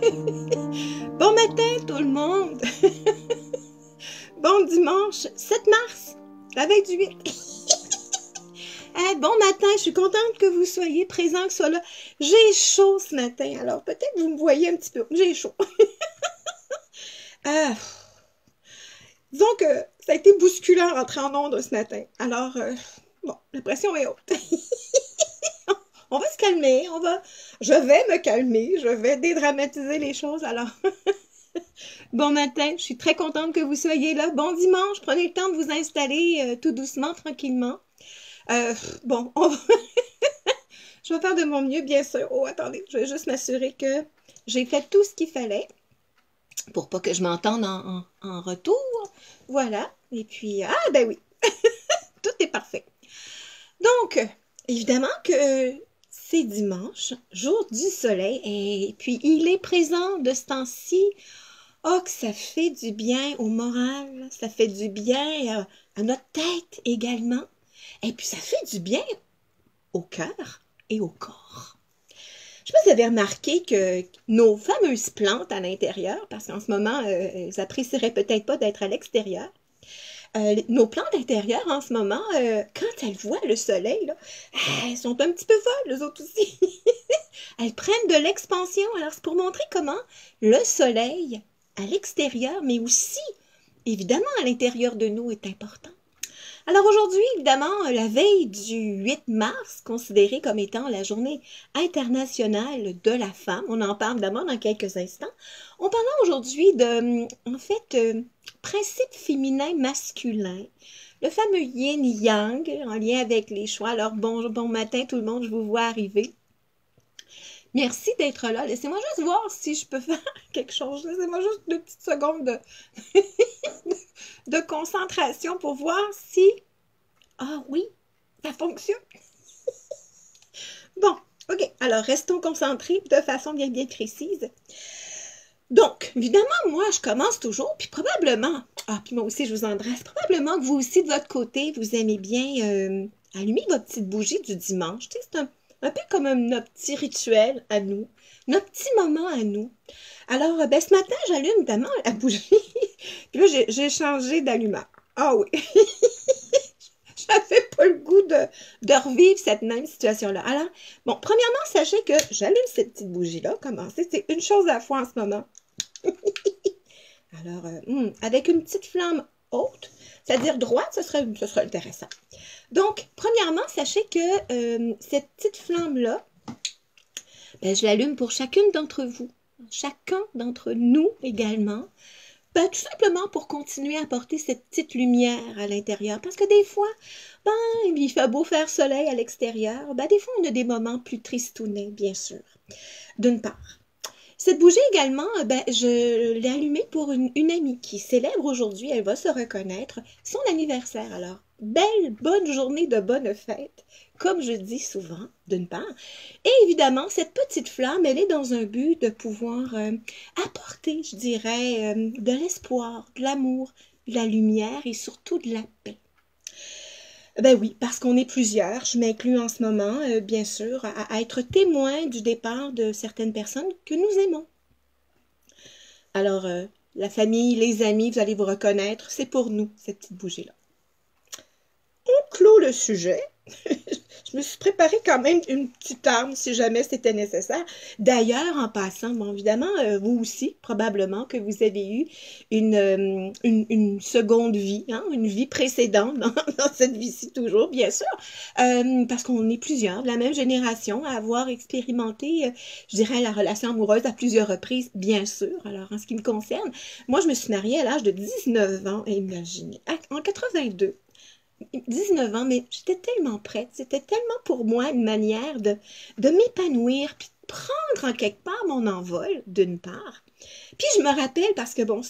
Bon matin tout le monde! Bon dimanche 7 mars, la veille du 8. Bon matin, je suis contente que vous soyez présents, que ce soit là. J'ai chaud ce matin, alors peut-être que vous me voyez un petit peu. J'ai chaud. euh, disons que ça a été bousculant à rentrer en onde ce matin. Alors, bon, la pression est haute. On va se calmer, je vais me calmer, je vais dédramatiser les choses, alors... Bon matin, je suis très contente que vous soyez là. Bon dimanche, prenez le temps de vous installer tout doucement, tranquillement. Bon, je vais faire de mon mieux, bien sûr. Oh, attendez, je vais juste m'assurer que j'ai fait tout ce qu'il fallait pour pas que je m'entende en retour. Voilà, et puis, ah ben oui, tout est parfait. Donc, évidemment que c'est dimanche, jour du soleil, et puis il est présent de ce temps-ci. Oh, que ça fait du bien au moral, ça fait du bien à notre tête également. Et puis ça fait du bien au cœur et au corps. Je ne sais pas si vous avez remarqué que nos fameuses plantes à l'intérieur, parce qu'en ce moment, elles apprécieraient peut-être pas d'être à l'extérieur, nos plantes intérieures en ce moment, quand elles voient le soleil, là, elles sont un petit peu folles, eux autres aussi. Elles prennent de l'expansion. Alors, c'est pour montrer comment le soleil à l'extérieur, mais aussi, évidemment, à l'intérieur de nous est important. Alors aujourd'hui, évidemment, la veille du 8 mars, considérée comme étant la journée internationale de la femme, on en parle évidemment dans quelques instants, on parle aujourd'hui de, en fait, principe féminin masculin, le fameux yin-yang, en lien avec les choix. Alors bon matin tout le monde, je vous vois arriver. Merci d'être là. Laissez-moi juste voir si je peux faire quelque chose. Laissez-moi juste 2 petites secondes de concentration pour voir si... Ah oui, ça fonctionne. Bon, ok. Alors, restons concentrés de façon bien précise. Donc, évidemment, moi, je commence toujours, puis probablement... Ah, puis moi aussi, je vous embrasse. Probablement que vous aussi, de votre côté, vous aimez bien allumer votre petite bougie du dimanche. Tu sais, c'est un peu comme notre petit rituel à nous, notre petit moment à nous. Alors, ben, ce matin, j'allume notamment la bougie. Puis là, j'ai changé d'allumeur. Ah oui! J'avais pas le goût de revivre cette même situation-là. Alors, bon, premièrement, sachez que j'allume cette petite bougie-là. Commencez, c'est une chose à la fois en ce moment. Alors, avec une petite flamme haute, c'est-à-dire droite, ce serait intéressant. Donc, premièrement, sachez que cette petite flamme-là, ben, je l'allume pour chacune d'entre vous, chacun d'entre nous également, ben, tout simplement pour continuer à apporter cette petite lumière à l'intérieur. Parce que des fois, ben, il fait beau faire soleil à l'extérieur, ben, des fois, on a des moments plus tristounets, bien sûr, d'une part. Cette bougie également, ben, je l'ai allumée pour une amie qui célèbre aujourd'hui, elle va se reconnaître, son anniversaire. Alors, belle, bonne journée de bonne fête, comme je dis souvent, d'une part. Et évidemment, cette petite flamme, elle est dans un but de pouvoir apporter, je dirais, de l'espoir, de l'amour, de la lumière et surtout de la paix. Ben oui, parce qu'on est plusieurs, je m'inclus en ce moment, bien sûr, à être témoin du départ de certaines personnes que nous aimons. Alors, la famille, les amis, vous allez vous reconnaître, c'est pour nous, cette petite bougie-là. On clôt le sujet. Je me suis préparé quand même une petite arme si jamais c'était nécessaire. D'ailleurs, en passant, bon, évidemment, vous aussi, probablement que vous avez eu une seconde vie, hein, une vie précédente dans cette vie-ci toujours, bien sûr, parce qu'on est plusieurs de la même génération à avoir expérimenté, je dirais, la relation amoureuse à plusieurs reprises, bien sûr. Alors, en ce qui me concerne, moi, je me suis mariée à l'âge de 19 ans, imaginez, en 82. 19 ans, mais j'étais tellement prête. C'était tellement pour moi une manière de m'épanouir, puis de prendre en quelque part mon envol, d'une part. Puis je me rappelle, parce que bon,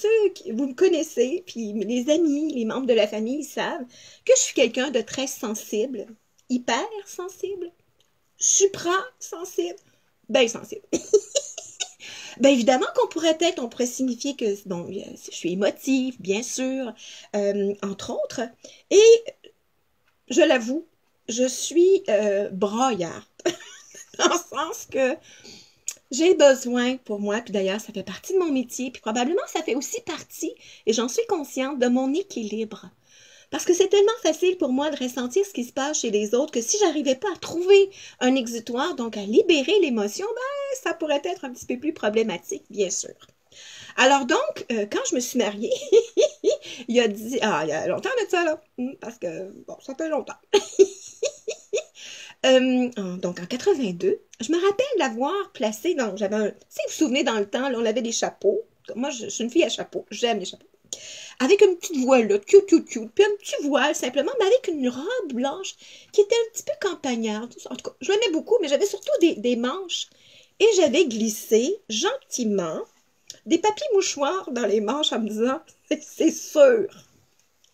vous me connaissez, puis les amis, les membres de la famille, ils savent que je suis quelqu'un de très sensible, hyper sensible, supra-sensible, bien sensible. Bien évidemment qu'on on pourrait signifier que, bon, je suis émotive, bien sûr, entre autres, et je l'avoue, je suis braillarde, dans le sens que J'ai besoin pour moi, puis d'ailleurs, ça fait partie de mon métier, puis probablement ça fait aussi partie, et j'en suis consciente, de mon équilibre. Parce que c'est tellement facile pour moi de ressentir ce qui se passe chez les autres que si j'arrivais pas à trouver un exutoire, donc à libérer l'émotion, ben, ça pourrait être un petit peu plus problématique, bien sûr. Alors donc, quand je me suis mariée, il y a longtemps de ça, là, parce que, bon, ça fait longtemps. Donc en 82, je me rappelle l'avoir placé dans, j'avais un, si vous vous souvenez dans le temps, là, on avait des chapeaux. Moi, je suis une fille à chapeau, j'aime les chapeaux. Avec une petite voile là, cute, cute, cute, puis un petit voile simplement, mais avec une robe blanche qui était un petit peu campagnarde. En tout cas, je l'aimais beaucoup, mais j'avais surtout des manches. Et j'avais glissé gentiment des papiers mouchoirs dans les manches en me disant, c'est sûr,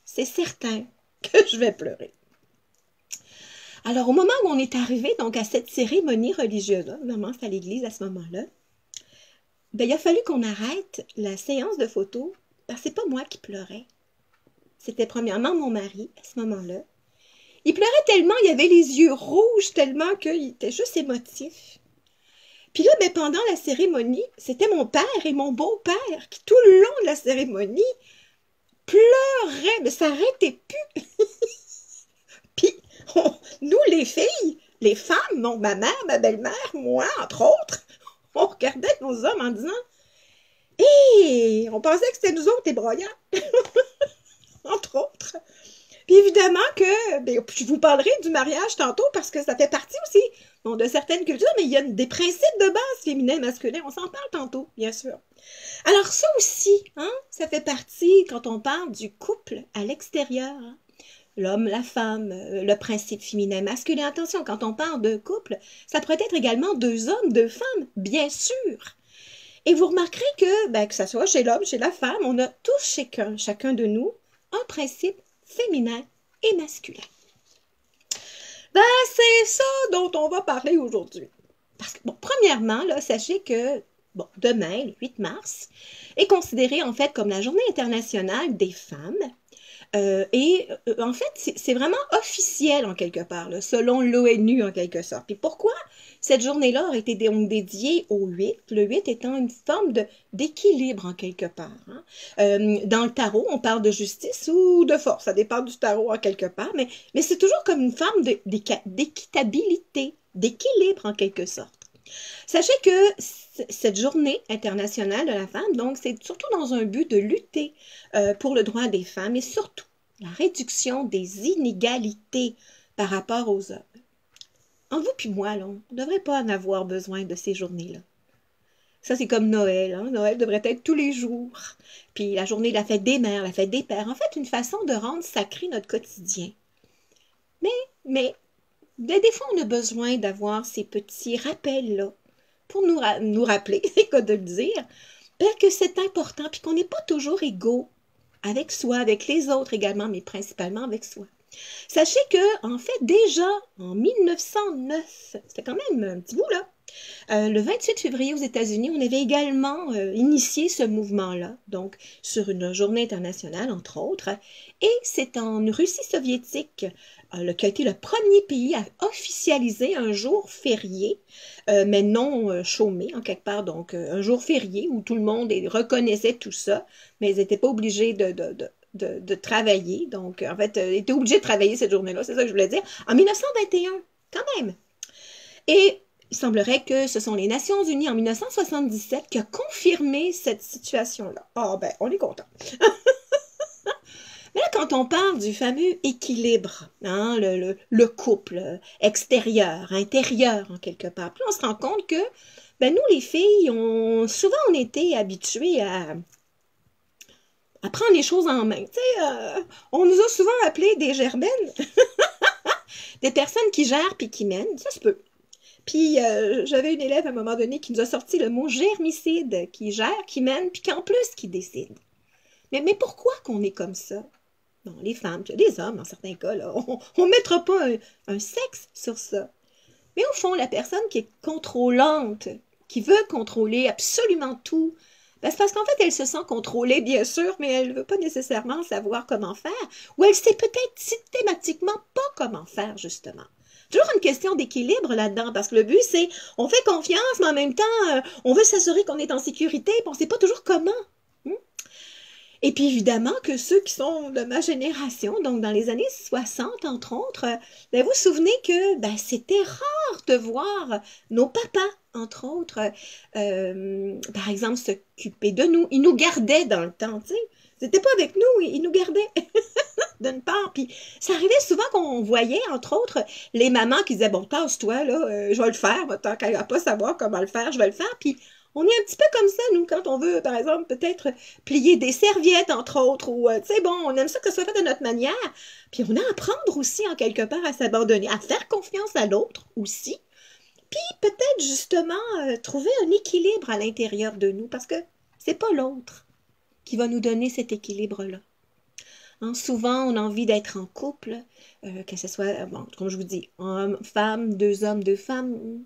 c'est certain que je vais pleurer. Alors, au moment où on est arrivé donc à cette cérémonie religieuse-là, vraiment c'est à l'église à ce moment-là, ben, il a fallu qu'on arrête la séance de photos parce que c'est pas moi qui pleurais. C'était premièrement mon mari à ce moment-là. Il pleurait tellement, il avait les yeux rouges tellement qu'il était juste émotif. Puis là, ben, pendant la cérémonie, c'était mon père et mon beau-père qui, tout le long de la cérémonie, pleuraient, mais ça n'arrêtait plus. Puis, nous, les filles, les femmes, donc ma mère, ma belle-mère, moi, entre autres, on regardait nos hommes en disant « Hé, on pensait que c'était nous autres les broyants! » Entre autres. Puis évidemment que, ben, je vous parlerai du mariage tantôt parce que ça fait partie aussi bon, de certaines cultures, mais il y a des principes de base féminins et masculins. On s'en parle tantôt, bien sûr. Alors ça aussi, hein, ça fait partie quand on parle du couple à l'extérieur. Hein. L'homme, la femme, le principe féminin, masculin. Attention, quand on parle de couple, ça pourrait être également deux hommes, deux femmes, bien sûr. Et vous remarquerez que, ben, que ce soit chez l'homme, chez la femme, on a tous chacun de nous, un principe féminin et masculin. Ben, c'est ça dont on va parler aujourd'hui. Parce que, bon, premièrement, là, sachez que, bon, demain, le 8 mars, est considéré en fait comme la Journée internationale des femmes. En fait, c'est vraiment officiel en quelque part, là, selon l'ONU en quelque sorte. Puis pourquoi cette journée-là aurait été donc dédiée au 8, le 8 étant une forme d'équilibre en quelque part. Hein. Dans le tarot, on parle de justice ou de force, ça dépend du tarot en quelque part, mais c'est toujours comme une forme d'équitabilité, d'équilibre en quelque sorte. Sachez que cette journée internationale de la femme, donc, c'est surtout dans un but de lutter pour le droit des femmes et surtout la réduction des inégalités par rapport aux hommes. En vous puis moi, là, on ne devrait pas en avoir besoin de ces journées-là. Ça, c'est comme Noël. Hein? Noël devrait être tous les jours. Puis la journée de la fête des mères, la fête des pères. En fait, une façon de rendre sacré notre quotidien. Mais des fois, on a besoin d'avoir ces petits rappels-là pour nous rappeler, c'est quoi de le dire, que c'est important, puis qu'on n'est pas toujours égaux avec soi, avec les autres également, mais principalement avec soi. Sachez que, en fait, déjà en 1909, c'était quand même un petit bout là, le 28 février aux États-Unis, on avait également initié ce mouvement-là, donc sur une journée internationale, entre autres, et c'est en Russie soviétique qui a été le premier pays à officialiser un jour férié, mais non chômé en quelque part, donc un jour férié où tout le monde reconnaissait tout ça, mais ils n'étaient pas obligés de travailler, donc en fait, ils étaient obligés de travailler cette journée-là, c'est ça que je voulais dire, en 1921, quand même. Et il semblerait que ce sont les Nations Unies en 1977 qui a confirmé cette situation-là. Ah ben, on est content. Mais là, quand on parle du fameux équilibre, hein, le couple extérieur, intérieur en quelque part, puis on se rend compte que ben, nous, les filles, souvent on était habituées à prendre les choses en main. On nous a souvent appelés des germaines, des personnes qui gèrent puis qui mènent, ça se peut. Puis j'avais une élève à un moment donné qui nous a sorti le mot germicide, qui gère, qui mène, puis qu'en plus qui décide. Mais pourquoi qu'on est comme ça? Non, les femmes, les hommes, en certains cas, là, on ne mettra pas un sexe sur ça. Mais au fond, la personne qui est contrôlante, qui veut contrôler absolument tout, ben c'est parce qu'en fait, elle se sent contrôlée, bien sûr, mais elle ne veut pas nécessairement savoir comment faire, ou elle ne sait peut-être systématiquement pas comment faire, justement. Toujours une question d'équilibre là-dedans, parce que le but, c'est, on fait confiance, mais en même temps, on veut s'assurer qu'on est en sécurité, puis on ne sait pas toujours comment. Hmm? Et puis évidemment que ceux qui sont de ma génération, donc dans les années 60 entre autres, ben, vous vous souvenez que ben, c'était rare de voir nos papas, entre autres, par exemple, s'occuper de nous. Ils nous gardaient dans le temps, tu sais. Ils n'étaient pas avec nous, ils nous gardaient d'une part. Puis ça arrivait souvent qu'on voyait, entre autres, les mamans qui disaient, bon, tasse-toi, là, je vais le faire, tant qu'elle va pas savoir comment le faire, je vais le faire. Puis on est un petit peu comme ça, nous, quand on veut, par exemple, peut-être plier des serviettes, entre autres, ou, tu sais, bon, on aime ça que ce soit fait de notre manière. Puis on a à apprendre aussi, en quelque part, à s'abandonner, à faire confiance à l'autre aussi. Puis peut-être, justement, trouver un équilibre à l'intérieur de nous, parce que c'est pas l'autre qui va nous donner cet équilibre-là. Hein, souvent, on a envie d'être en couple, que ce soit, bon, comme je vous dis, homme, femme, deux hommes, deux femmes.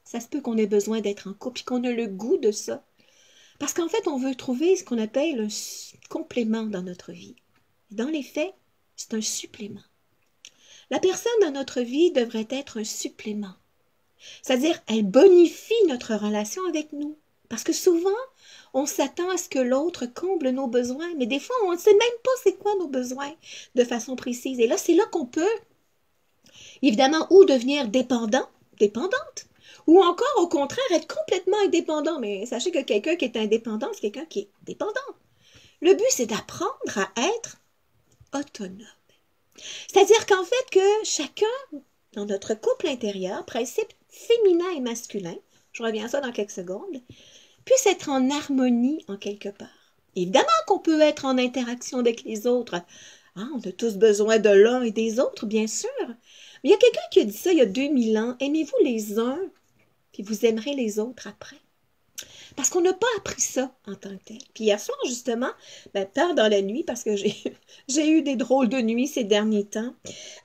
Ça se peut qu'on ait besoin d'être en couple et qu'on a le goût de ça. Parce qu'en fait, on veut trouver ce qu'on appelle un complément dans notre vie. Et dans les faits, c'est un supplément. La personne dans notre vie devrait être un supplément. C'est-à-dire, elle bonifie notre relation avec nous. Parce que souvent, on s'attend à ce que l'autre comble nos besoins, mais des fois, on ne sait même pas c'est quoi nos besoins de façon précise. Et là, c'est là qu'on peut, évidemment, ou devenir dépendant, dépendante, ou encore, au contraire, être complètement indépendant. Mais sachez que quelqu'un qui est indépendant, c'est quelqu'un qui est dépendant. Le but, c'est d'apprendre à être autonome. C'est-à-dire qu'en fait, que chacun, dans notre couple intérieur, principe féminin et masculin, je reviens à ça dans quelques secondes, puisse être en harmonie en quelque part. Évidemment qu'on peut être en interaction avec les autres. Hein, on a tous besoin de l'un et des autres, bien sûr. Mais il y a quelqu'un qui a dit ça il y a 2000 ans. Aimez-vous les uns, puis vous aimerez les autres après. Parce qu'on n'a pas appris ça en tant que tel. Puis hier soir, justement, tard dans la nuit, parce que j'ai eu des drôles de nuits ces derniers temps,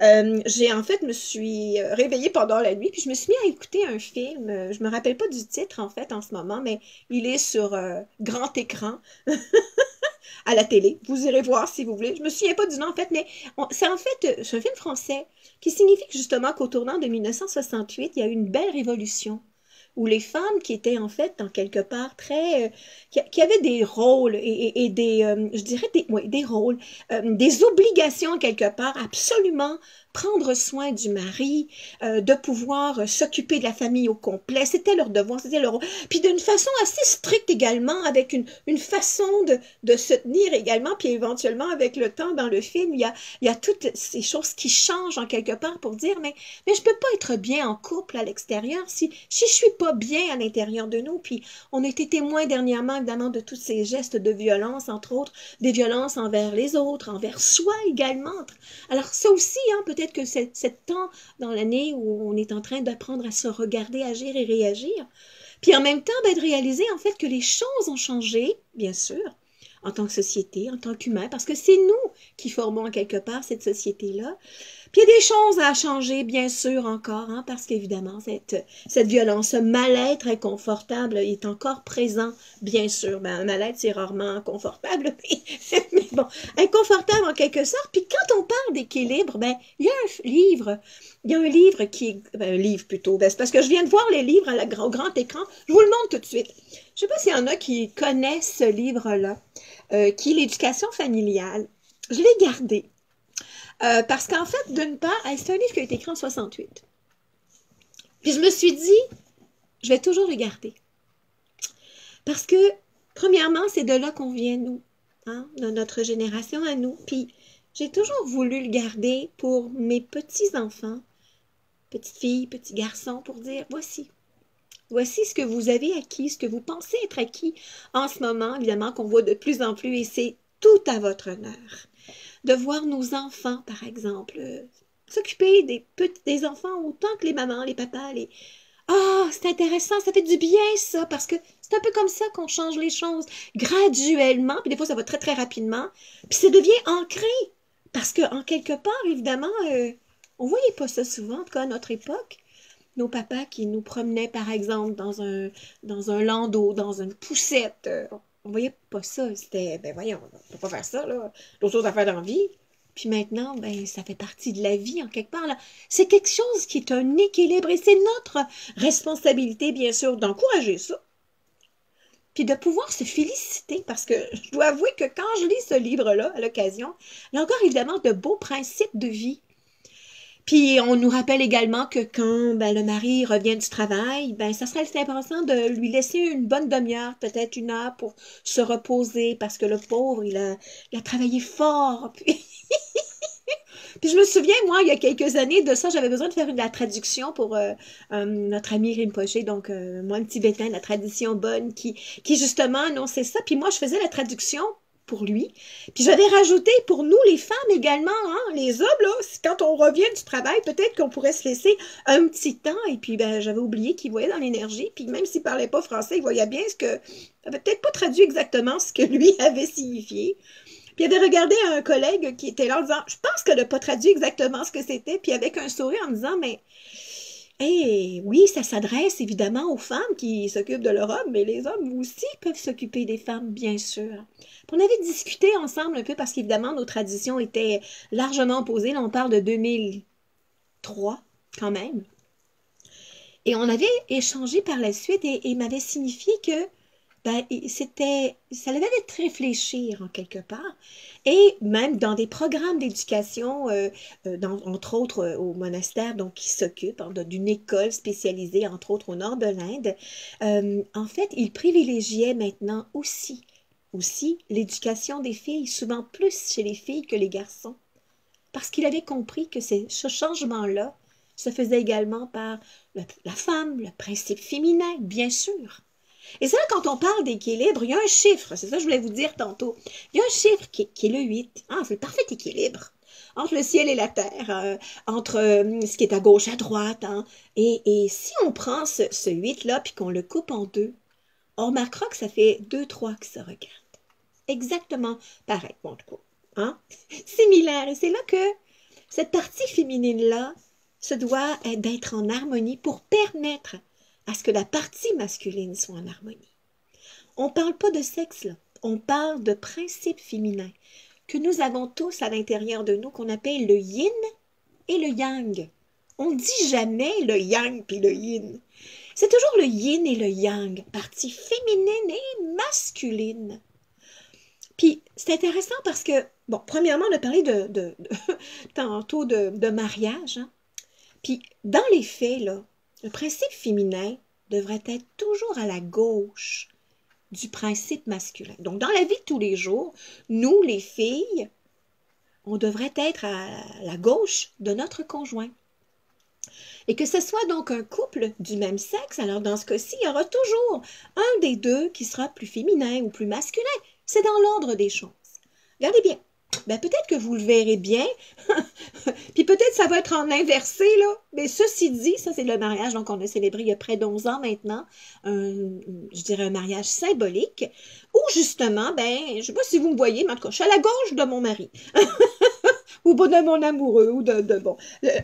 me suis réveillée pendant la nuit, puis je me suis mis à écouter un film. Je me rappelle pas du titre, en fait, en ce moment, mais il est sur grand écran à la télé. Vous irez voir si vous voulez. Je me souviens pas du nom, en fait, mais c'est un film français qui signifie justement qu'au tournant de 1968, il y a eu une belle révolution où les femmes qui étaient en fait, en quelque part, très... qui avaient des rôles et des, je dirais, des rôles, des obligations, en quelque part, absolument prendre soin du mari, de pouvoir s'occuper de la famille au complet. C'était leur devoir, c'était leur rôle. Puis d'une façon assez stricte également, avec une façon de se tenir également, puis éventuellement, avec le temps, dans le film, il y a toutes ces choses qui changent en quelque part pour dire, mais je peux pas être bien en couple à l'extérieur si je suis pas bien à l'intérieur de nous. Puis on a été témoins dernièrement, évidemment, de tous ces gestes de violence, entre autres, des violences envers les autres, envers soi également. Alors ça aussi, hein, peut-être que c'est temps dans l'année où on est en train d'apprendre à se regarder, agir et réagir. Puis en même temps, de réaliser en fait que les choses ont changé, bien sûr, en tant que société, en tant qu'humain, parce que c'est nous qui formons quelque part cette société-là. Puis il y a des choses à changer, bien sûr, encore, hein, parce qu'évidemment, cette violence, ce mal-être inconfortable est encore présent, bien sûr. Un mal-être, c'est rarement confortable, mais bon, inconfortable en quelque sorte. Puis quand on parle d'équilibre, il y a un livre qui est, un livre plutôt, c'est parce que je viens de voir les livres au grand écran, je vous le montre tout de suite. Je ne sais pas s'il y en a qui connaissent ce livre-là, qui est l'éducation familiale. Je l'ai gardé. Parce qu'en fait, d'une part, c'est un livre qui a été écrit en 68. Puis je me suis dit, je vais toujours le garder. Parce que, premièrement, c'est de là qu'on vient, nous, hein, de notre génération à nous. Puis j'ai toujours voulu le garder pour mes petits-enfants, petites filles, petits garçons, pour dire, voici ce que vous avez acquis, ce que vous pensez être acquis en ce moment, évidemment, qu'on voit de plus en plus, et c'est tout à votre honneur. De voir nos enfants, par exemple, s'occuper des enfants autant que les mamans, les papas, c'est intéressant, ça fait du bien ça, parce que c'est un peu comme ça qu'on change les choses, graduellement, puis des fois ça va très très rapidement, puis ça devient ancré, parce qu'en quelque part, évidemment, on voyait pas ça souvent, en tout cas à notre époque, nos papas qui nous promenaient, par exemple, dans un landau, dans une poussette, on voyait pas ça. C'était, voyons, on peut pas faire ça, là. D'autres choses à faire dans la vie. puis maintenant, ben, ça fait partie de la vie en quelque part, là. C'est quelque chose qui est un équilibre et c'est notre responsabilité, bien sûr, d'encourager ça. Puis de pouvoir se féliciter, parce que je dois avouer que quand je lis ce livre-là, à l'occasion, il y a encore évidemment de beaux principes de vie. Puis on nous rappelle également que quand ben, le mari revient du travail, ben ça serait intéressant de lui laisser une bonne demi-heure, peut-être une heure pour se reposer, parce que le pauvre, il a travaillé fort. Puis je me souviens, moi, il y a quelques années de ça, j'avais besoin de faire la traduction pour notre ami Rinpoché, donc moine tibétain, la tradition bonne, qui justement annonçait ça. Puis moi, je faisais la traduction pour lui. Puis j'avais rajouté pour nous, les femmes également, hein, les hommes, là, quand on revient du travail, peut-être qu'on pourrait se laisser un petit temps. Et puis, ben, j'avais oublié qu'il voyait dans l'énergie. Puis même s'il parlait pas français, il voyait bien ce que... Il avait peut-être pas traduit exactement ce que lui avait signifié. Puis il avait regardé un collègue qui était là en disant, je pense qu'elle n'a pas traduit exactement ce que c'était, puis avec un sourire en disant, mais oui, ça s'adresse évidemment aux femmes qui s'occupent de leur homme, mais les hommes aussi peuvent s'occuper des femmes, bien sûr. Puis on avait discuté ensemble un peu parce qu'évidemment, nos traditions étaient largement opposées. Là, on parle de 2003 quand même. Et on avait échangé par la suite et il m'avait signifié que ben, ça l'avait fait réfléchir en quelque part. Et même dans des programmes d'éducation, entre autres au monastère, donc qui s'occupe hein, d'une école spécialisée, entre autres au nord de l'Inde, en fait, il privilégiait maintenant aussi l'éducation des filles, souvent plus chez les filles que les garçons. Parce qu'il avait compris que ce changement-là se faisait également par la femme, le principe féminin, bien sûr. Et c'est là, quand on parle d'équilibre, il y a un chiffre, c'est ça que je voulais vous dire tantôt. Il y a un chiffre qui est le 8. Ah, c'est le parfait équilibre entre le ciel et la terre, entre ce qui est à gauche, à droite. Hein. Et si on prend ce 8-là puis qu'on le coupe en deux, on remarquera que ça fait 2, 3 qui se regardent. Exactement pareil, bon, du coup. Hein? Similaire. Et c'est là que cette partie féminine-là se doit d'être en harmonie pour permettre à ce que la partie masculine soit en harmonie. On ne parle pas de sexe, là. On parle de principe féminin que nous avons tous à l'intérieur de nous, qu'on appelle le yin et le yang. On ne dit jamais le yang puis le yin. C'est toujours le yin et le yang, partie féminine et masculine. Puis, c'est intéressant parce que, bon, premièrement, on a parlé tantôt de mariage. Hein? Puis, dans les faits, là, le principe féminin devrait être toujours à la gauche du principe masculin. Donc, dans la vie de tous les jours, nous, les filles, on devrait être à la gauche de notre conjoint. Et que ce soit donc un couple du même sexe, alors dans ce cas-ci, il y aura toujours un des deux qui sera plus féminin ou plus masculin. C'est dans l'ordre des choses. Regardez bien. Ben, peut-être que vous le verrez bien, puis peut-être ça va être en inversé, là. Mais ceci dit, ça c'est le mariage, donc on a célébré il y a près d'11 ans maintenant, je dirais un mariage symbolique, où justement, ben, je ne sais pas si vous me voyez, mais en tout cas, je suis à la gauche de mon mari. Ou de mon amoureux, ou bon,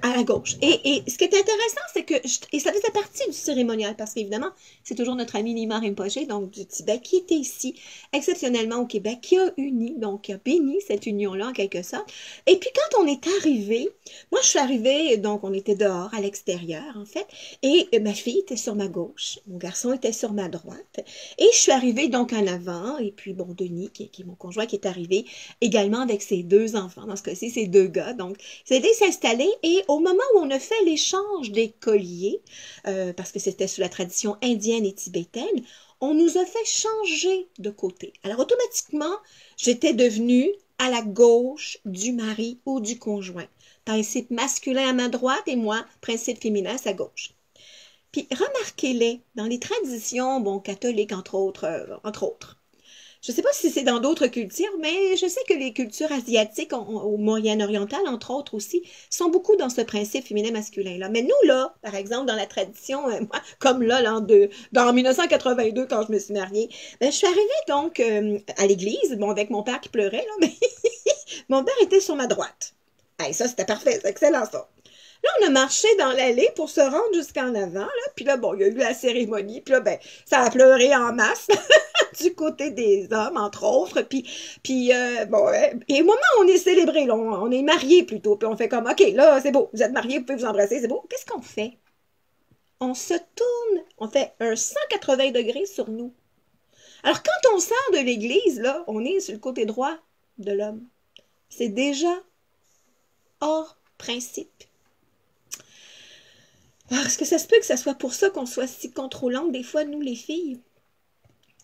à la gauche. Et ce qui est intéressant, c'est que, et ça faisait partie du cérémonial, parce qu'évidemment, c'est toujours notre ami Nima Rinpoché, donc du Tibet, qui était ici, exceptionnellement au Québec, qui a uni, donc qui a béni cette union-là, en quelque sorte. Et puis, quand on est arrivé, moi, je suis arrivée, donc on était dehors, à l'extérieur, en fait, et ma fille était sur ma gauche, mon garçon était sur ma droite, et je suis arrivée, donc, en avant, et puis, bon, Denis, qui est mon conjoint, qui est arrivé également avec ses 2 enfants, dans ce cas-ci, c'est 2 gars, donc c'est aidé s'installer et au moment où on a fait l'échange des colliers, parce que c'était sous la tradition indienne et tibétaine, on nous a fait changer de côté. Alors automatiquement, j'étais devenue à la gauche du mari ou du conjoint. Principe masculin à ma droite et moi, principe féminin à sa gauche. Puis remarquez-les, dans les traditions bon, catholiques, entre autres, je ne sais pas si c'est dans d'autres cultures, mais je sais que les cultures asiatiques, au Moyen-Oriental, entre autres aussi, sont beaucoup dans ce principe féminin-masculin-là. Mais nous, là, par exemple, dans la tradition, moi, comme là, dans 1982, quand je me suis mariée, ben, je suis arrivée donc à l'église, bon, avec mon père qui pleurait, là, mais mon père était sur ma droite. Hey, ça, c'était parfait, c'est excellent ça. Là, on a marché dans l'allée pour se rendre jusqu'en avant, là. Puis là, bon, il y a eu la cérémonie. Puis là, ben, ça a pleuré en masse du côté des hommes, entre autres. Bon, et au moment où on est célébré, là, on est mariés plutôt. Puis on fait comme, OK, là, c'est beau. Vous êtes mariés, vous pouvez vous embrasser, c'est beau. Qu'est-ce qu'on fait? On se tourne, on fait un 180 degrés sur nous. Alors, quand on sort de l'église, là, on est sur le côté droit de l'homme. C'est déjà hors principe. Alors, est-ce que ça se peut que ça soit pour ça qu'on soit si contrôlantes des fois, nous, les filles?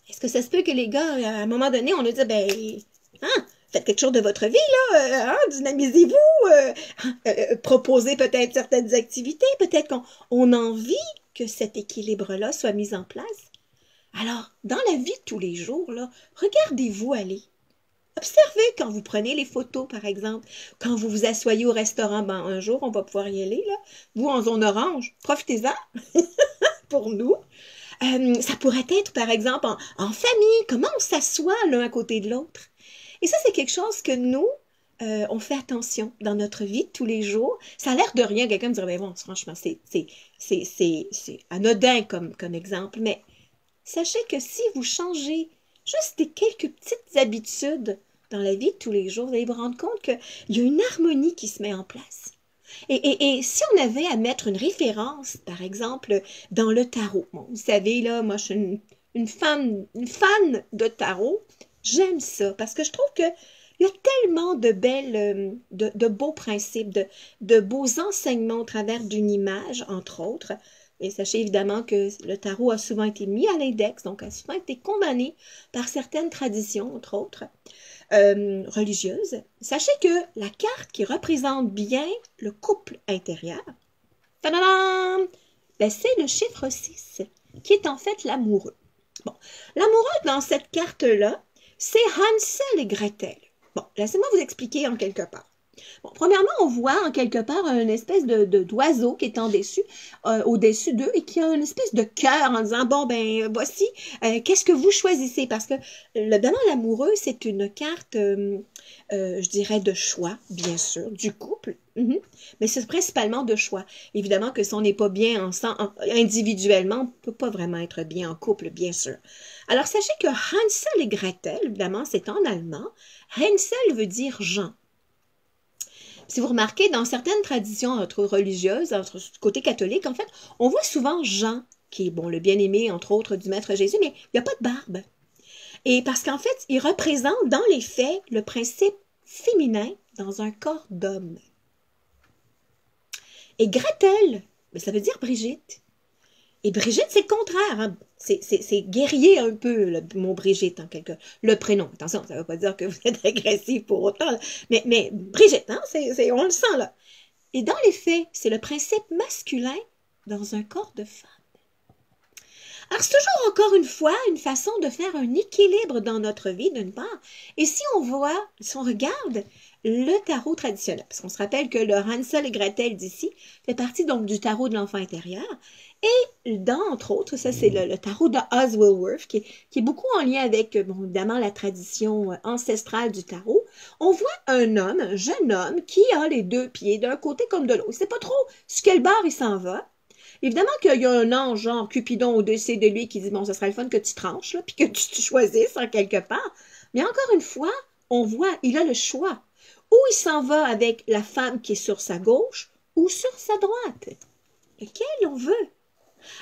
Est-ce que ça se peut que les gars, à un moment donné, on a dit, ben, hein, faites quelque chose de votre vie, là, dynamisez-vous, proposez peut-être certaines activités, peut-être qu'on a envie que cet équilibre-là soit mis en place. Alors, dans la vie de tous les jours, là, regardez-vous aller. Observez quand vous prenez les photos, par exemple, quand vous vous asseyez au restaurant, ben, un jour, on va pouvoir y aller, là. Vous, en zone orange, profitez-en pour nous. Ça pourrait être, par exemple, en famille, comment on s'assoit l'un à côté de l'autre. Et ça, c'est quelque chose que nous, on fait attention dans notre vie de tous les jours. Ça a l'air de rien, quelqu'un me dirait, bon, franchement, c'est anodin comme exemple, mais sachez que si vous changez juste des quelques petites habitudes dans la vie de tous les jours, vous allez vous rendre compte qu'il y a une harmonie qui se met en place. Et si on avait à mettre une référence, par exemple, dans le tarot, bon, vous savez, là, moi, je suis une fan de tarot, j'aime ça, parce que je trouve que il y a tellement de belles, de beaux principes, de beaux enseignements au travers d'une image, entre autres. Et sachez évidemment que le tarot a souvent été mis à l'index, donc a souvent été condamné par certaines traditions, entre autres, religieuses. Sachez que la carte qui représente bien le couple intérieur, tadadam, ben c'est le chiffre 6, qui est en fait l'amoureux. Bon, l'amoureux dans cette carte-là, c'est Hansel et Gretel. Bon, laissez-moi vous expliquer en quelque part. Bon, premièrement, on voit en quelque part une espèce d'oiseau qui est au-dessus d'eux et qui a une espèce de cœur en disant, bon, ben, voici, qu'est-ce que vous choisissez? Parce que, évidemment, l'amoureux, c'est une carte, je dirais, de choix, bien sûr, du couple, mais c'est principalement de choix. Évidemment que si on n'est pas bien ensemble, individuellement, on ne peut pas vraiment être bien en couple, bien sûr. Alors, sachez que Hansel et Gretel, évidemment, c'est en allemand. Hansel veut dire Jean. Si vous remarquez, dans certaines traditions religieuses, du côté catholique, en fait, on voit souvent Jean, qui est bon, le bien-aimé, entre autres, du Maître Jésus, mais il n'y a pas de barbe. Et parce qu'en fait, il représente dans les faits le principe féminin dans un corps d'homme. Et Gretel, ça veut dire Brigitte. Et Brigitte, c'est le contraire. Hein? C'est guerrier un peu, le mot Brigitte, en quelque le prénom. Attention, ça ne veut pas dire que vous êtes agressif pour autant. Mais Brigitte, hein? On le sent là. Et dans les faits, c'est le principe masculin dans un corps de femme. Alors, c'est toujours encore une fois une façon de faire un équilibre dans notre vie, d'une part. Et si on regarde le tarot traditionnel, parce qu'on se rappelle que le Hansel et Gretel d'ici fait partie donc du tarot de l'enfant intérieur, et entre autres, ça c'est le tarot de Oswald qui est beaucoup en lien avec, bon, évidemment, la tradition ancestrale du tarot. On voit un jeune homme, qui a les deux pieds d'un côté comme de l'autre. Il ne sait pas trop sur quel bord il s'en va. Évidemment qu'il y a un ange, genre Cupidon, au-dessus de lui qui dit, bon, ça serait le fun que tu tranches, là, puis que tu choisisses en quelque part. Mais encore une fois, on voit, il a le choix. Ou il s'en va avec la femme qui est sur sa gauche, ou sur sa droite. Lequel on veut?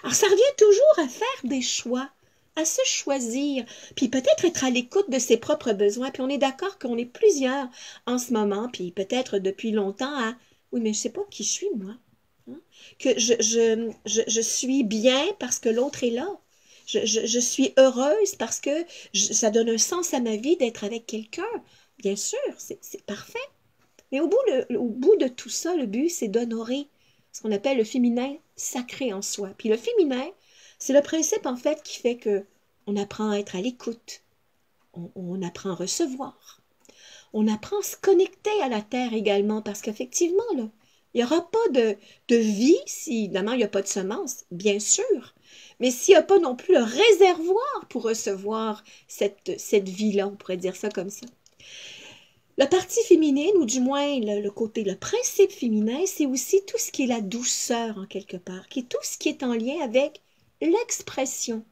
Alors, ça revient toujours à faire des choix, à se choisir, puis peut-être être à l'écoute de ses propres besoins. Puis on est d'accord qu'on est plusieurs en ce moment, puis peut-être depuis longtemps à, oui, mais je ne sais pas qui je suis, moi. Hein? Que je suis bien parce que l'autre est là. Je suis heureuse parce que ça donne un sens à ma vie d'être avec quelqu'un. Bien sûr, c'est parfait. Mais au bout de tout ça, le but, c'est d'honorer ce qu'on appelle le féminin sacré en soi. Puis le féminin, c'est le principe, en fait, qui fait que on apprend à être à l'écoute. On apprend à recevoir. On apprend à se connecter à la terre également, parce qu'effectivement, là, il n'y aura pas de vie si, évidemment, il n'y a pas de semences, bien sûr. Mais s'il n'y a pas non plus le réservoir pour recevoir cette vie-là, on pourrait dire ça comme ça. La partie féminine, ou du moins le côté, le principe féminin, c'est aussi tout ce qui est la douceur en quelque part, qui est tout ce qui est en lien avec l'expression.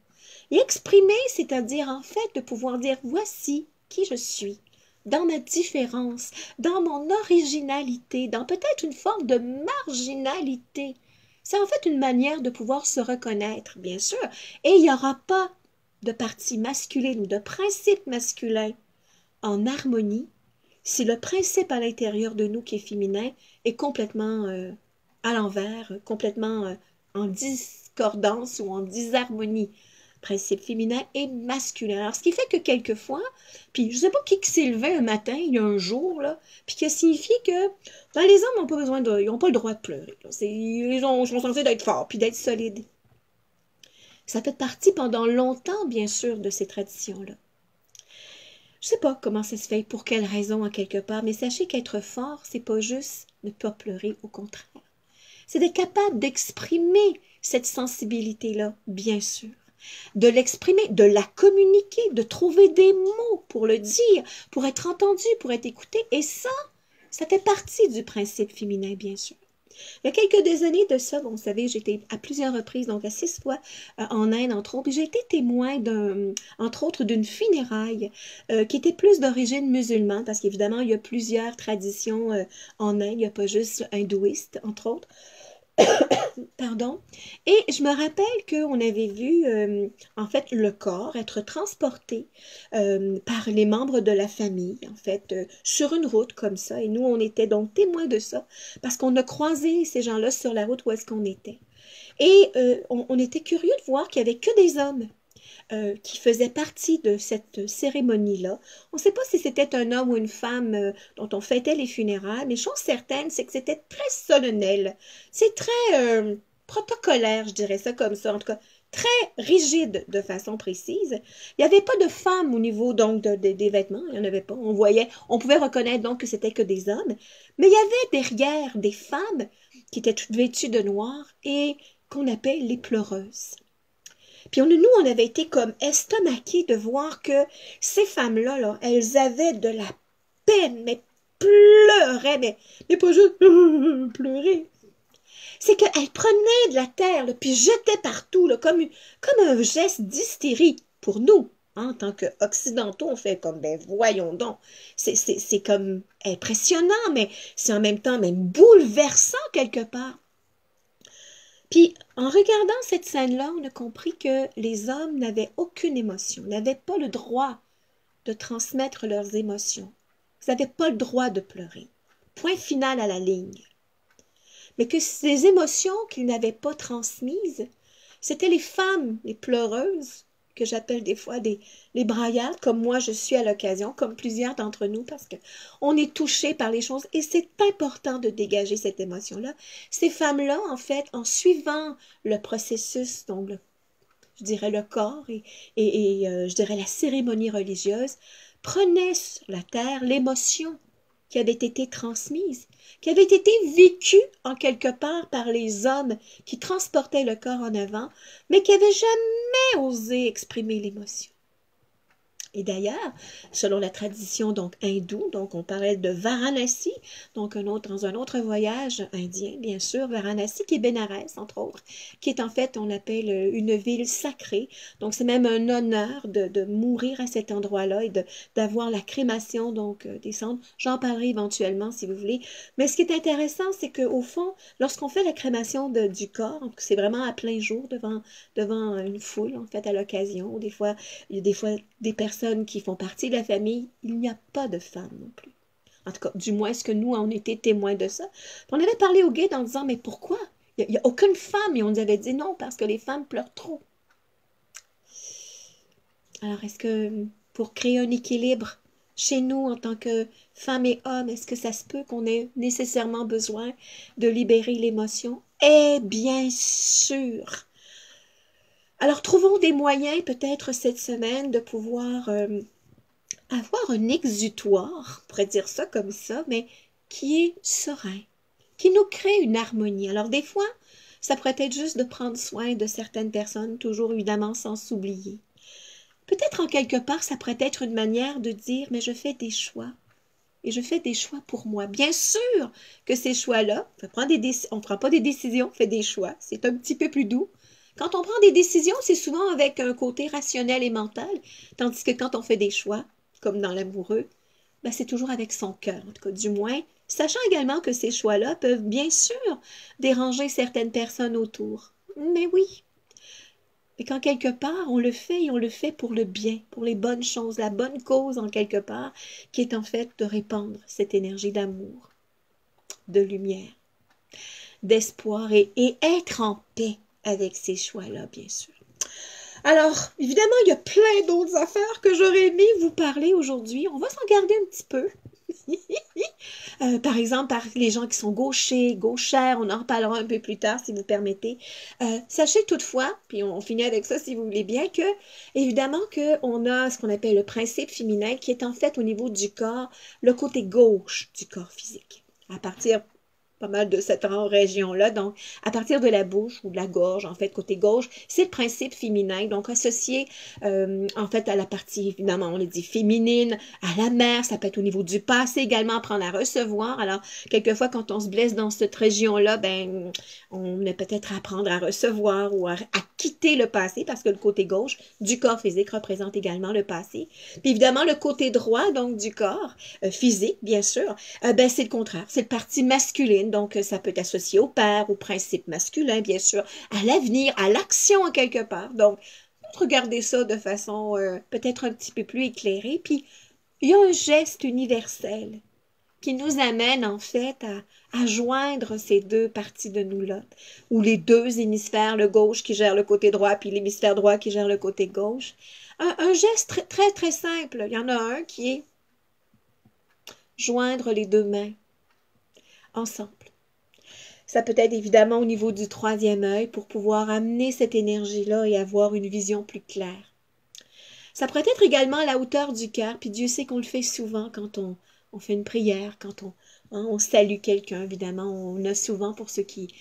Et exprimer, c'est-à-dire en fait de pouvoir dire voici qui je suis, dans ma différence, dans mon originalité, dans peut-être une forme de marginalité. C'est en fait une manière de pouvoir se reconnaître, bien sûr. Et il n'y aura pas de partie masculine ou de principe masculin en harmonie si le principe à l'intérieur de nous qui est féminin est complètement à l'envers, complètement en discordance ou en disharmonie. Principe féminin et masculin. Alors, ce qui fait que quelquefois, puis je ne sais pas qui s'est levé un matin, il y a un jour, là, puis qui a signifié que ben, les hommes n'ont pas besoin de, ils n'ont pas le droit de pleurer. Ils sont censés d'être forts puis d'être solides. Ça fait partie pendant longtemps, bien sûr, de ces traditions-là. Je sais pas comment ça se fait, pour quelle raison, en quelque part, mais sachez qu'être fort, c'est pas juste ne pas pleurer, au contraire. C'est d'être capable d'exprimer cette sensibilité-là, bien sûr. De l'exprimer, de la communiquer, de trouver des mots pour le dire, pour être entendu, pour être écouté. Et ça fait partie du principe féminin, bien sûr. Il y a quelques années de ça, bon, vous savez, j'ai été à plusieurs reprises, donc à 6 fois en Inde, entre autres, puis j'ai été témoin, entre autres, d'une funéraille qui était plus d'origine musulmane, parce qu'évidemment, il y a plusieurs traditions en Inde, il n'y a pas juste hindouiste, entre autres. Pardon. Et je me rappelle qu'on avait vu, en fait, le corps être transporté par les membres de la famille, en fait, sur une route comme ça. Et nous, on était donc témoins de ça, parce qu'on a croisé ces gens-là sur la route où est-ce qu'on était. Et on était curieux de voir qu'il n'y avait que des hommes qui faisait partie de cette cérémonie-là. On ne sait pas si c'était un homme ou une femme dont on fêtait les funérailles, mais chose certaine, c'est que c'était très solennel. C'est très protocolaire, je dirais ça comme ça, en tout cas très rigide de façon précise. Il n'y avait pas de femmes au niveau donc des vêtements, il n'y en avait pas. On pouvait reconnaître donc que c'était que des hommes, mais il y avait derrière des femmes qui étaient toutes vêtues de noir et qu'on appelle les pleureuses. Puis nous, on avait été comme estomaqués de voir que ces femmes-là, là, elles avaient de la peine, mais pleuraient, mais pas juste pleurer. C'est qu'elles prenaient de la terre, là, puis jetaient partout, là, comme un geste d'hystérie pour nous. Hein, en tant qu'occidentaux, on fait comme, ben voyons donc. C'est comme impressionnant, mais c'est en même temps même bouleversant quelque part. Puis, en regardant cette scène-là, on a compris que les hommes n'avaient aucune émotion, n'avaient pas le droit de transmettre leurs émotions. Ils n'avaient pas le droit de pleurer. Point final à la ligne. Mais que ces émotions qu'ils n'avaient pas transmises, c'était les femmes, les pleureuses, que j'appelle des fois les braillardes, comme moi je suis à l'occasion, comme plusieurs d'entre nous, parce qu'on est touché par les choses et c'est important de dégager cette émotion-là. Ces femmes-là, en fait, en suivant le processus, donc je dirais le corps et je dirais la cérémonie religieuse, prenaient sur la terre l'émotion qui avait été transmise, qui avait été vécue en quelque part par les hommes qui transportaient le corps en avant, mais qui n'avaient jamais osé exprimer l'émotion. Et d'ailleurs, selon la tradition donc hindoue, donc on parlait de Varanasi, donc dans un autre voyage indien, bien sûr, Varanasi qui est Bénarès, entre autres, qui est en fait, on appelle une ville sacrée. Donc c'est même un honneur de mourir à cet endroit-là et d'avoir la crémation donc des cendres. J'en parlerai éventuellement si vous voulez. Mais ce qui est intéressant, c'est qu'au fond, lorsqu'on fait la crémation du corps, c'est vraiment à plein jour devant une foule, en fait, à l'occasion, ou il y a des fois des personnes qui font partie de la famille, il n'y a pas de femmes non plus. En tout cas, du moins, est-ce que nous, on était témoins de ça? On avait parlé au guide en disant, mais pourquoi? Il n'y a aucune femme. Et on nous avait dit non, parce que les femmes pleurent trop. Alors, est-ce que pour créer un équilibre chez nous, en tant que femmes et hommes, est-ce que ça se peut qu'on ait nécessairement besoin de libérer l'émotion? Eh bien sûr! Alors, trouvons des moyens, peut-être cette semaine, de pouvoir avoir un exutoire, on pourrait dire ça comme ça, mais qui est serein, qui nous crée une harmonie. Alors, des fois, ça pourrait être juste de prendre soin de certaines personnes, toujours évidemment sans s'oublier. Peut-être en quelque part, ça pourrait être une manière de dire, mais je fais des choix. et je fais des choix pour moi. Bien sûr que ces choix-là, on ne prend pas des décisions, on fait des choix. C'est un petit peu plus doux. Quand on prend des décisions, c'est souvent avec un côté rationnel et mental, tandis que quand on fait des choix, comme dans l'amoureux, ben c'est toujours avec son cœur, en tout cas du moins, sachant également que ces choix-là peuvent bien sûr déranger certaines personnes autour. Mais oui, et quand quelque part on le fait et on le fait pour le bien, pour les bonnes choses, la bonne cause en quelque part, qui est en fait de répandre cette énergie d'amour, de lumière, d'espoir et être en paix avec ces choix-là, bien sûr. Alors, évidemment, il y a plein d'autres affaires que j'aurais aimé vous parler aujourd'hui. On va s'en garder un petit peu. Par exemple, par les gens qui sont gauchers, gauchères, on en reparlera un peu plus tard si vous permettez. Sachez toutefois, puis on finit avec ça si vous voulez bien, que évidemment qu'on a ce qu'on appelle le principe féminin qui est en fait au niveau du corps, le côté gauche du corps physique. À partir pas mal de cette région-là. Donc, à partir de la bouche ou de la gorge, en fait, côté gauche, c'est le principe féminin. Donc, associé, en fait, à la partie, évidemment, on le dit féminine, à la mère, ça peut être au niveau du passé également, apprendre à recevoir. Alors, quelquefois, quand on se blesse dans cette région-là, ben, on a peut-être à apprendre à recevoir ou à quitter le passé, parce que le côté gauche du corps physique représente également le passé. Puis, évidemment, le côté droit, donc, du corps physique, bien sûr, ben, c'est le contraire. C'est le parti masculine. Donc, ça peut être associé au père, au principe masculin, bien sûr, à l'avenir, à l'action en quelque part. Donc, regardez ça de façon peut-être un petit peu plus éclairée. Puis, il y a un geste universel qui nous amène en fait à joindre ces deux parties de nous-là, ou les deux hémisphères, le gauche qui gère le côté droit, puis l'hémisphère droit qui gère le côté gauche. Un geste très, très, très simple. Il y en a un qui est joindre les deux mains ensemble. Ça peut être évidemment au niveau du troisième œil pour pouvoir amener cette énergie-là et avoir une vision plus claire. Ça pourrait être également à la hauteur du cœur, puis Dieu sait qu'on le fait souvent quand on fait une prière, quand on salue quelqu'un, évidemment. On a souvent, pour ceux qui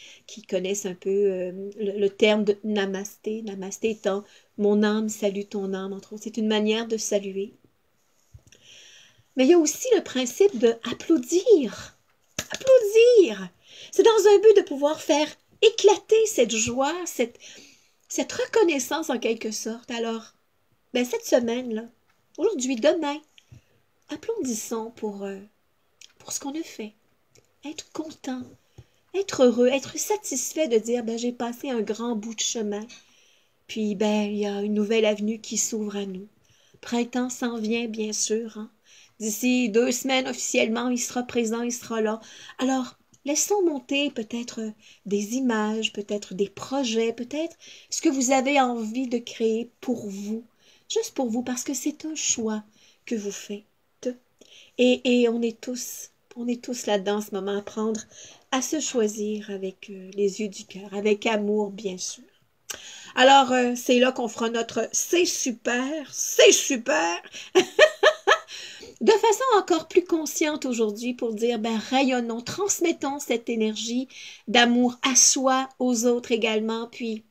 connaissent un peu le terme de namasté, namasté étant « mon âme salue ton âme », entre autres. C'est une manière de saluer. Mais il y a aussi le principe de applaudir. Applaudir! C'est dans un but de pouvoir faire éclater cette joie, cette reconnaissance en quelque sorte. Alors, ben cette semaine-là, aujourd'hui, demain, applaudissons pour ce qu'on a fait. Être content, être heureux, être satisfait de dire, ben j'ai passé un grand bout de chemin. Puis, ben il y a une nouvelle avenue qui s'ouvre à nous. Printemps s'en vient, bien sûr. Hein? D'ici 2 semaines, officiellement, il sera présent, il sera là. Alors, laissons monter peut-être des images, peut-être des projets, peut-être ce que vous avez envie de créer pour vous, juste pour vous, parce que c'est un choix que vous faites. Et on est tous là-dedans en ce moment, à apprendre à se choisir avec les yeux du cœur, avec amour, bien sûr. Alors, c'est là qu'on fera notre « c'est super » de façon encore plus consciente aujourd'hui pour dire, ben rayonnons, transmettons cette énergie d'amour à soi, aux autres également, puis,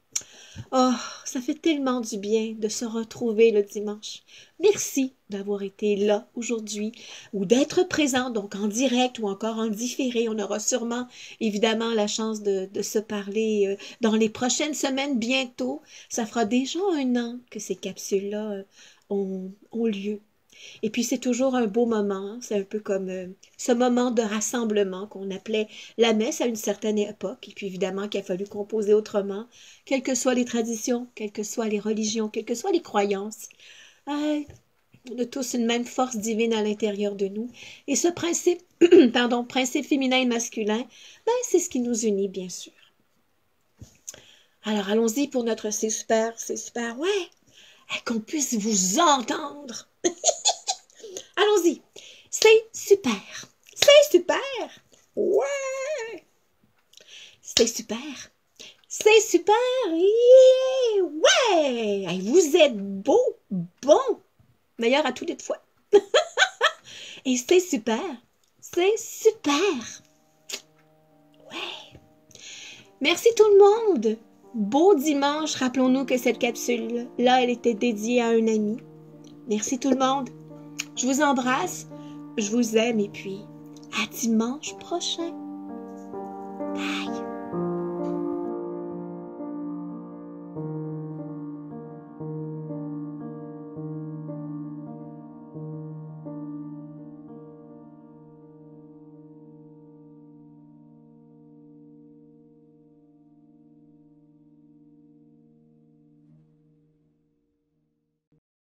oh, ça fait tellement du bien de se retrouver le dimanche. Merci d'avoir été là aujourd'hui ou d'être présent, donc en direct ou encore en différé. On aura sûrement, évidemment, la chance de se parler dans les prochaines semaines bientôt. Ça fera déjà 1 an que ces capsules-là ont lieu. Et puis, c'est toujours un beau moment. C'est un peu comme ce moment de rassemblement qu'on appelait la messe à une certaine époque. Et puis, évidemment, qu'il a fallu composer autrement, quelles que soient les traditions, quelles que soient les religions, quelles que soient les croyances. On a tous une même force divine à l'intérieur de nous. Et ce principe, principe féminin et masculin, ben, c'est ce qui nous unit, bien sûr. Alors, allons-y pour notre c'est super, ouais, qu'on puisse vous entendre. Allons-y. C'est super. C'est super. Ouais. C'est super. C'est super. Yeah. Ouais. Hey, vous êtes beau, bon. Meilleur à toutes les fois. Et c'est super. C'est super. Ouais. Merci tout le monde. Beau dimanche. Rappelons-nous que cette capsule-là, elle était dédiée à un ami. Merci tout le monde. Je vous embrasse. je vous aime et puis à dimanche prochain.